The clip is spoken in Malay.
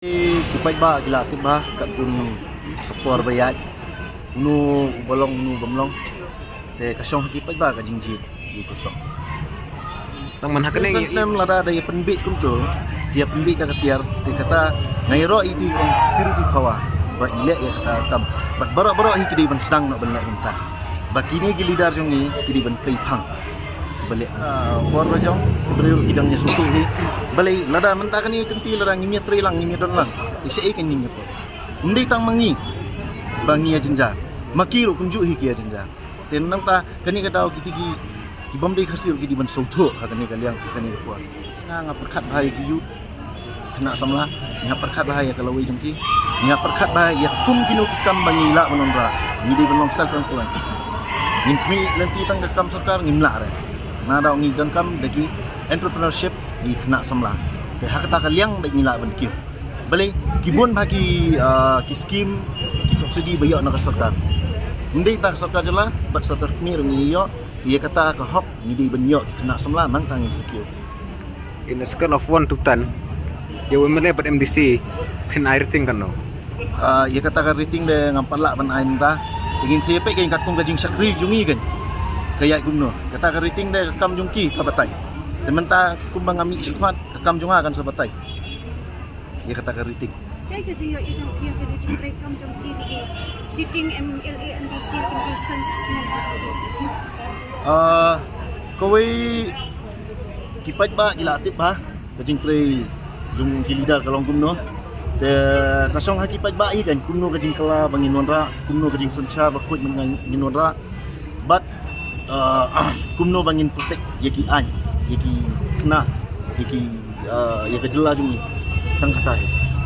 Kupay ba gilatid ba kat kun kapor bayad nu bolong nu bamlong te kasyong hikipay ba ka jingjit di gusto Tang man hakane nem lada daya penbit kum tu dia penbit dah ketiar te kata ngairo itu kong piru ti pawa ba ile ya kata kam bat barok-barok hi kidi ban sedang nak belak mentah ba kini gilidar jong ni kidi ban pei phang balik bor rajong kebriur kidangnya sutu ni balik lada mentah kan ni kenti lada ngimia trilang ngimia don lang isai kan ngimia po ndai tang mangi bangi ajenja makiru kunju hi ki ajenja ten nang ta kani ka daw kitigi ki bomdei khasir ki di ban southo ha kani kaliang kani ko nga perkhat bahai ki yu kena samla nya perkhat bahai kalau wi jengki nya perkhat bahai ya kum kinu kam bangi la menonra ni di belong self kan tuan ngin kmi nanti tang kam sarkar ngimla re na daw ngi dan kam dagi entrepreneurship di kena samla te hak ta kaliang baik ngila ban kiu balik kibun bagi ki skim ki subsidi bayo na sarkar ndai ta sarkar jela bat sarkar kmi rengi yo dia kata ke hok ni di benyo kena samla nang tangin sekio in a scale of 1 to 10 ya women dapat MDC kan air ting kan no ia kata ka rating de ngampalak ban ain ta ingin siapa ke kat kong gajing sakri jungi kan kayak gumno kata ka rating de kam jungki ka batai tementa kumbang ami sikmat kam junga kan sabatai ia kata ka rating Kaya ka yung itong pia ka dito trade kam jong PDA sitting MLA and DC conditions kawai kipat ba gilatip ba kajing pre jung hilidar kalong kumno te kasong hakipat ba i kan kumno kajing kala banginonra kumno kajing sanchar bakut menginonra but kumno bangin protect yaki an yaki kena yaki ya kajela jung tang kata